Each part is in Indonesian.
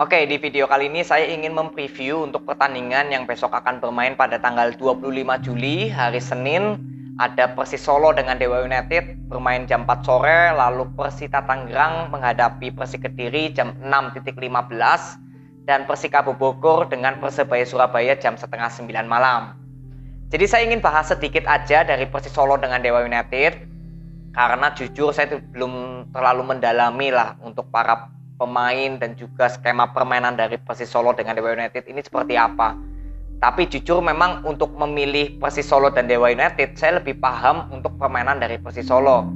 Oke, di video kali ini saya ingin mempreview untuk pertandingan yang besok akan bermain pada tanggal 25 Juli, hari Senin. Ada Persis Solo dengan Dewa United bermain jam 4 sore, lalu Persita Tangerang menghadapi Persik Kediri jam 6.15, dan Persikabo Bogor dengan Persebaya Surabaya jam setengah 9 malam. Jadi saya ingin bahas sedikit aja dari Persis Solo dengan Dewa United, karena jujur saya belum terlalu mendalami lah untuk para pemain dan juga skema permainan dari Persis Solo dengan Dewa United ini seperti apa. Tapi jujur memang untuk memilih Persis Solo dan Dewa United, saya lebih paham untuk permainan dari Persis Solo.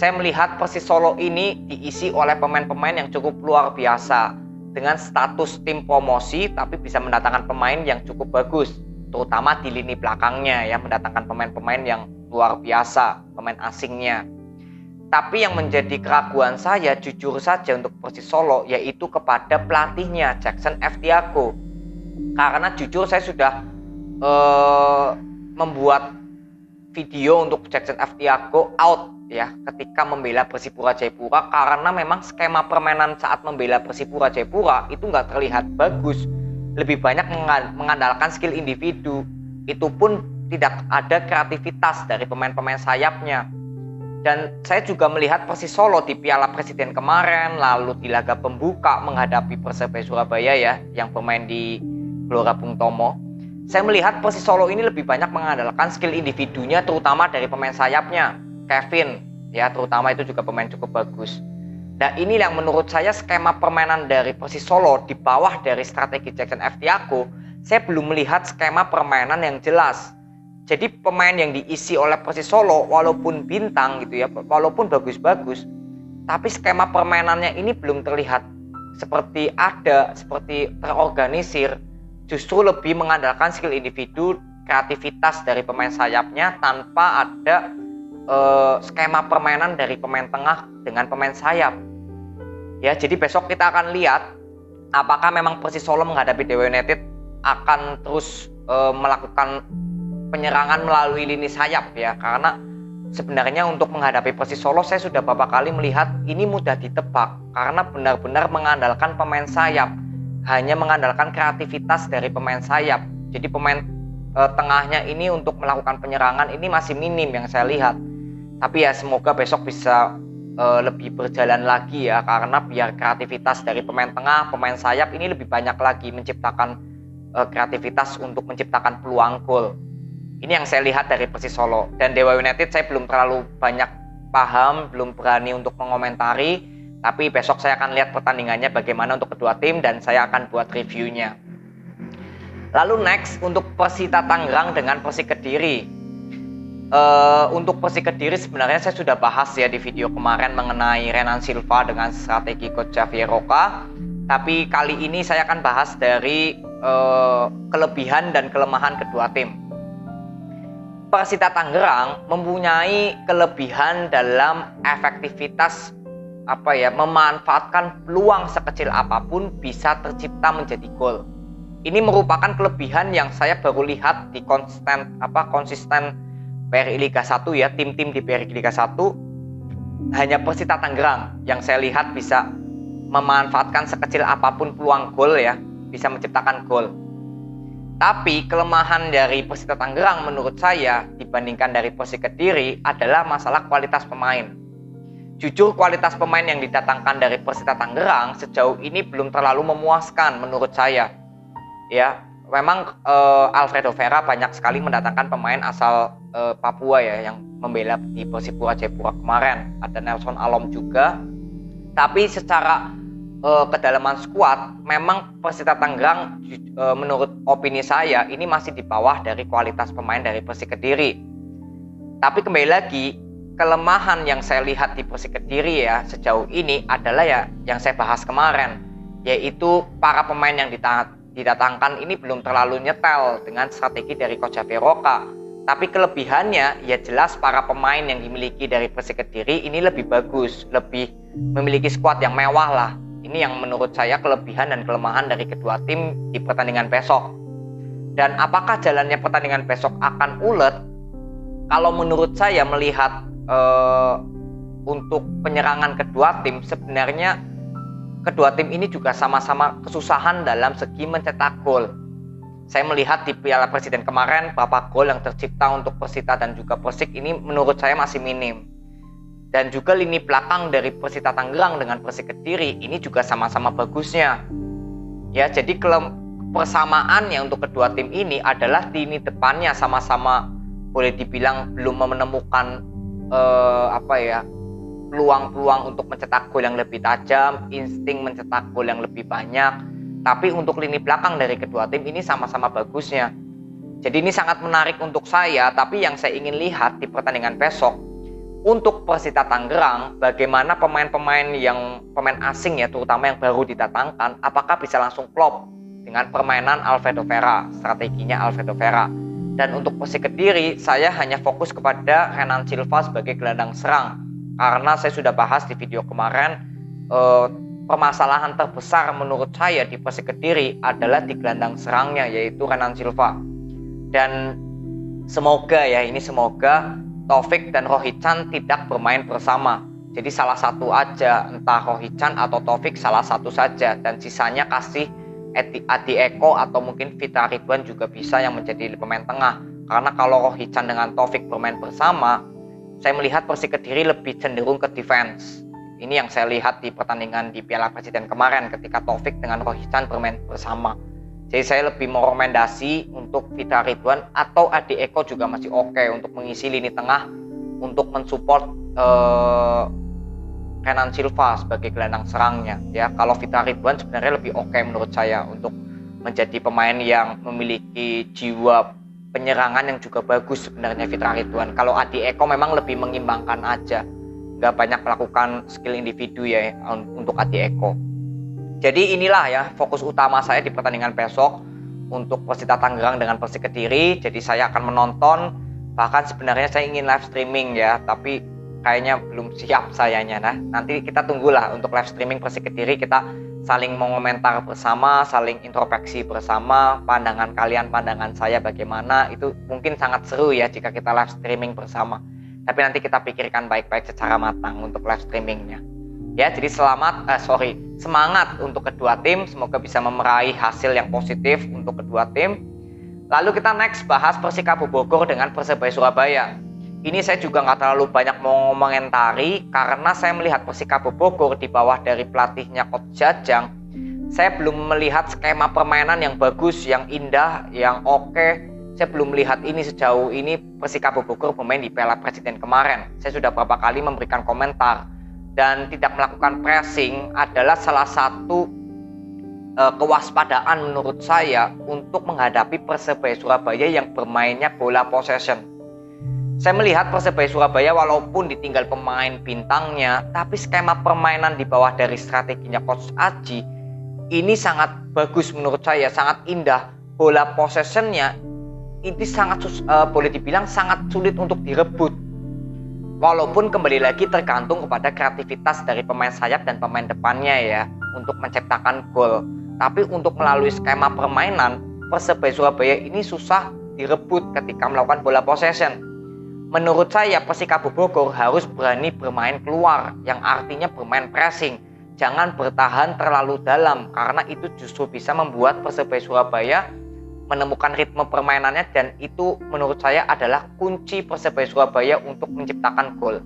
Saya melihat Persis Solo ini diisi oleh pemain-pemain yang cukup luar biasa, dengan status tim promosi tapi bisa mendatangkan pemain yang cukup bagus, terutama di lini belakangnya ya, mendatangkan pemain-pemain yang luar biasa, pemain asingnya. Tapi yang menjadi keraguan saya jujur saja untuk Persis Solo yaitu kepada pelatihnya, Jackson F. Tiago. Karena jujur saya sudah membuat video untuk Jackson F. Tiago out ya ketika membela Persipura Jayapura, karena memang skema permainan saat membela Persipura Jayapura itu nggak terlihat bagus, lebih banyak mengandalkan skill individu. Itu pun tidak ada kreativitas dari pemain-pemain sayapnya. Dan saya juga melihat Persis Solo di Piala Presiden kemarin, lalu di laga pembuka menghadapi Persebaya Surabaya ya, yang bermain di Gelora Bung Tomo. Saya melihat Persis Solo ini lebih banyak mengandalkan skill individunya, terutama dari pemain sayapnya, Kevin ya, terutama itu juga pemain cukup bagus. Nah ini yang menurut saya skema permainan dari Persis Solo di bawah dari strategi Jackson F. Tiago, saya belum melihat skema permainan yang jelas. Jadi pemain yang diisi oleh Persis Solo walaupun bintang gitu ya, walaupun bagus-bagus, tapi skema permainannya ini belum terlihat seperti terorganisir. Justru lebih mengandalkan skill individu, kreativitas dari pemain sayapnya tanpa ada skema permainan dari pemain tengah dengan pemain sayap. Ya, jadi besok kita akan lihat apakah memang Persis Solo menghadapi Dewa United akan terus melakukan penyerangan melalui lini sayap ya, karena sebenarnya untuk menghadapi Persis Solo saya sudah beberapa kali melihat ini mudah ditebak karena benar-benar mengandalkan pemain sayap, hanya mengandalkan kreativitas dari pemain sayap. Jadi pemain tengahnya ini untuk melakukan penyerangan ini masih minim yang saya lihat. Tapi ya semoga besok bisa lebih berjalan lagi ya, karena biar kreativitas dari pemain tengah, pemain sayap ini lebih banyak lagi menciptakan kreativitas untuk menciptakan peluang gol. Ini yang saya lihat dari Persis Solo. Dan Dewa United saya belum terlalu banyak paham, belum berani untuk mengomentari. Tapi besok saya akan lihat pertandingannya bagaimana untuk kedua tim dan saya akan buat reviewnya. Lalu next untuk Persita Tangerang dengan Persik Kediri. Untuk Persik Kediri sebenarnya saya sudah bahas ya di video kemarin mengenai Renan Silva dengan strategi Coach Javier Roca. Tapi kali ini saya akan bahas dari kelebihan dan kelemahan kedua tim. Persita Tangerang mempunyai kelebihan dalam efektivitas memanfaatkan peluang sekecil apapun bisa tercipta menjadi gol. Ini merupakan kelebihan yang saya baru lihat di konsisten PRI Liga 1 ya, tim-tim di PRI Liga 1 hanya Persita Tangerang yang saya lihat bisa memanfaatkan sekecil apapun peluang gol ya, bisa menciptakan gol. Tapi kelemahan dari Persita Tangerang menurut saya dibandingkan dari Persik Kediri adalah masalah kualitas pemain. Jujur kualitas pemain yang didatangkan dari Persita Tangerang sejauh ini belum terlalu memuaskan menurut saya. Ya, memang Alfredo Vera banyak sekali mendatangkan pemain asal Papua ya yang membela di Persipura Jayapura kemarin. Ada Nelson Alom juga. Tapi secara kedalaman skuad memang Persita Tangerang menurut opini saya ini masih di bawah dari kualitas pemain dari Persik Kediri. Tapi kembali lagi, kelemahan yang saya lihat di Persik Kediri ya sejauh ini adalah ya yang saya bahas kemarin, yaitu para pemain yang didatangkan ini belum terlalu nyetel dengan strategi dari Coach Javier Roca. Tapi kelebihannya ya jelas para pemain yang dimiliki dari Persik Kediri ini lebih bagus, lebih memiliki skuad yang mewah lah. Ini yang menurut saya kelebihan dan kelemahan dari kedua tim di pertandingan besok. Dan apakah jalannya pertandingan besok akan ulet? Kalau menurut saya melihat untuk penyerangan kedua tim sebenarnya kedua tim ini juga sama-sama kesusahan dalam segi mencetak gol. Saya melihat di Piala Presiden kemarin berapa gol yang tercipta untuk Persita dan juga Persik ini menurut saya masih minim. Dan juga lini belakang dari Persita Tangerang dengan Persik Kediri ini juga sama-sama bagusnya. Ya, jadi persamaannya untuk kedua tim ini adalah lini depannya sama-sama boleh dibilang belum menemukan peluang-peluang untuk mencetak gol yang lebih tajam, insting mencetak gol yang lebih banyak. Tapi untuk lini belakang dari kedua tim ini sama-sama bagusnya. Jadi ini sangat menarik untuk saya, tapi yang saya ingin lihat di pertandingan besok untuk Persita Tangerang, bagaimana pemain-pemain asing ya, terutama yang baru didatangkan, apakah bisa langsung klop dengan permainan Alfredo Vera, strateginya Alfredo Vera. Dan untuk Persik Kediri, saya hanya fokus kepada Renan Silva sebagai gelandang serang. Karena saya sudah bahas di video kemarin, permasalahan terbesar menurut saya di Persik Kediri adalah di gelandang serangnya, yaitu Renan Silva. Dan semoga Taufik dan Rohichan tidak bermain bersama. Jadi salah satu aja, entah Rohichan atau Taufik, salah satu saja. Dan sisanya kasih Adi Eko atau mungkin Fitra Ridwan juga bisa yang menjadi pemain tengah. Karena kalau Rohichan dengan Taufik bermain bersama, saya melihat Persik Kediri lebih cenderung ke defense. Ini yang saya lihat di pertandingan di Piala Presiden kemarin ketika Taufik dengan Rohichan bermain bersama. Jadi saya lebih merekomendasi untuk Fitra Ridwan atau Adi Eko juga masih oke untuk mengisi lini tengah untuk mensupport Renan Silva sebagai gelandang serangnya. Ya, kalau Fitra Ridwan sebenarnya lebih oke menurut saya untuk menjadi pemain yang memiliki jiwa penyerangan yang juga bagus sebenarnya Fitra Ridwan. Kalau Adi Eko memang lebih mengimbangkan aja, nggak banyak melakukan skill individu ya untuk Adi Eko. Jadi inilah ya fokus utama saya di pertandingan besok untuk Persita Tangerang dengan Persik Kediri. Jadi saya akan menonton, bahkan sebenarnya saya ingin live streaming ya, tapi kayaknya belum siap sayanya. Nah, nanti kita tunggulah untuk live streaming Persik Kediri, kita saling mengomentar bersama, saling introspeksi bersama, pandangan kalian, pandangan saya bagaimana, itu mungkin sangat seru ya jika kita live streaming bersama. Tapi nanti kita pikirkan baik-baik secara matang untuk live streamingnya. Ya, jadi semangat untuk kedua tim, semoga bisa meraih hasil yang positif untuk kedua tim. Lalu kita next bahas Persikabo Bogor dengan Persebaya Surabaya. Ini saya juga nggak terlalu banyak mau mengomentari karena saya melihat Persikabo Bogor di bawah dari pelatihnya Coach Jajang. Saya belum melihat skema permainan yang bagus, yang indah, yang oke. Saya belum melihat ini sejauh ini Persikabo Bogor bermain di Piala Presiden kemarin. Saya sudah beberapa kali memberikan komentar. Dan tidak melakukan pressing adalah salah satu kewaspadaan menurut saya untuk menghadapi Persebaya Surabaya yang bermainnya bola possession. Saya melihat Persebaya Surabaya walaupun ditinggal pemain bintangnya, tapi skema permainan di bawah dari strateginya Coach Aji ini sangat bagus menurut saya, sangat indah. Bola possessionnya ini sangat boleh dibilang sangat sulit untuk direbut. Walaupun kembali lagi tergantung kepada kreativitas dari pemain sayap dan pemain depannya ya untuk menciptakan gol. Tapi untuk melalui skema permainan Persebaya Surabaya ini susah direbut ketika melakukan bola possession. Menurut saya Persikabo Bogor harus berani bermain keluar, yang artinya bermain pressing. Jangan bertahan terlalu dalam karena itu justru bisa membuat Persebaya Surabaya menemukan ritme permainannya, dan itu menurut saya adalah kunci Persebaya Surabaya untuk menciptakan gol.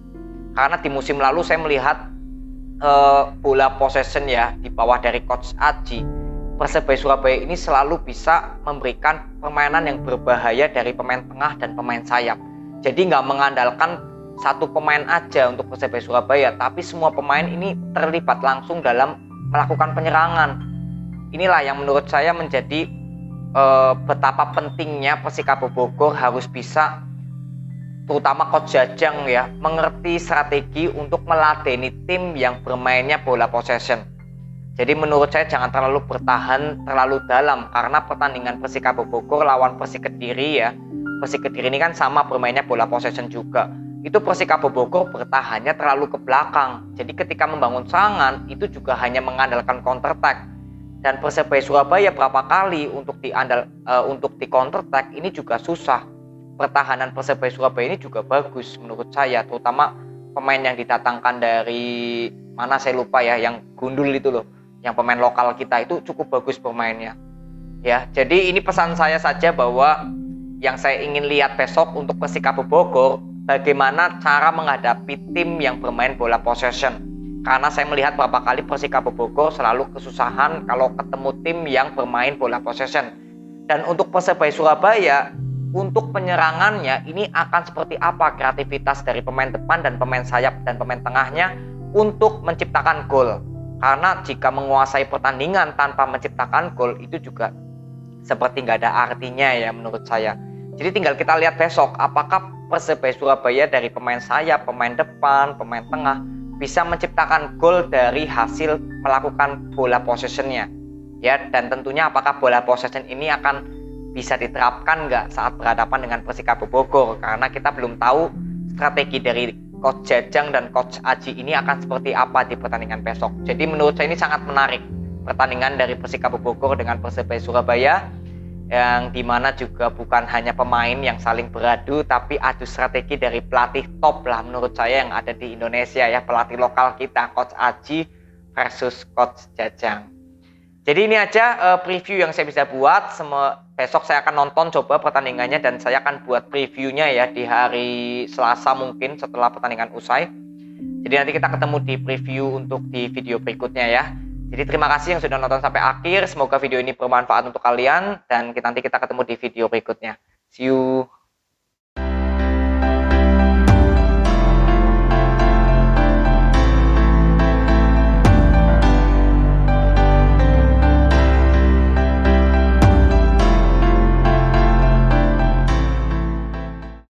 Karena di musim lalu saya melihat bola possession ya di bawah dari Coach Aji, Persebaya Surabaya ini selalu bisa memberikan permainan yang berbahaya dari pemain tengah dan pemain sayap. Jadi nggak mengandalkan satu pemain aja untuk Persebaya Surabaya, tapi semua pemain ini terlibat langsung dalam melakukan penyerangan. Inilah yang menurut saya menjadi betapa pentingnya Persikabo Bogor harus bisa, terutama Coach Jajang ya, mengerti strategi untuk meladeni tim yang bermainnya bola possession. Jadi menurut saya jangan terlalu bertahan terlalu dalam, karena pertandingan Persikabo Bogor lawan Persik Kediri ya, Persik Kediri ini kan sama bermainnya bola possession juga. Itu Persikabo Bogor bertahannya terlalu ke belakang. Jadi ketika membangun serangan itu juga hanya mengandalkan counter attack. Dan Persebaya Surabaya berapa kali untuk di counter attack ini juga susah. Pertahanan Persebaya Surabaya ini juga bagus menurut saya, terutama pemain yang didatangkan dari mana saya lupa ya, yang gundul itu loh, yang pemain lokal kita itu cukup bagus bermainnya. Ya, jadi ini pesan saya saja bahwa yang saya ingin lihat besok untuk Persikabo Bogor, bagaimana cara menghadapi tim yang bermain bola possession. Karena saya melihat beberapa kali Persikabo Bogor selalu kesusahan kalau ketemu tim yang bermain bola possession. Dan untuk Persebaya Surabaya, untuk penyerangannya ini akan seperti apa kreativitas dari pemain depan dan pemain sayap dan pemain tengahnya untuk menciptakan gol. Karena jika menguasai pertandingan tanpa menciptakan gol itu juga seperti nggak ada artinya ya menurut saya. Jadi tinggal kita lihat besok apakah Persebaya Surabaya dari pemain sayap, pemain depan, pemain tengah bisa menciptakan gol dari hasil melakukan bola possession-nya. Ya, dan tentunya apakah bola possession ini akan bisa diterapkan nggak saat berhadapan dengan Persikabo Bogor, karena kita belum tahu strategi dari Coach Jajang dan Coach Aji ini akan seperti apa di pertandingan besok. Jadi menurut saya ini sangat menarik pertandingan dari Persikabo Bogor dengan Persebaya Surabaya, yang dimana juga bukan hanya pemain yang saling beradu, tapi adu strategi dari pelatih top lah menurut saya yang ada di Indonesia ya, pelatih lokal kita, Coach Aji versus Coach Jajang. Jadi ini aja preview yang saya bisa buat. Besok saya akan nonton coba pertandingannya dan saya akan buat previewnya ya di hari Selasa mungkin setelah pertandingan usai. Jadi nanti kita ketemu di preview untuk di video berikutnya ya. Jadi terima kasih yang sudah nonton sampai akhir. Semoga video ini bermanfaat untuk kalian dan nanti kita ketemu di video berikutnya. See you.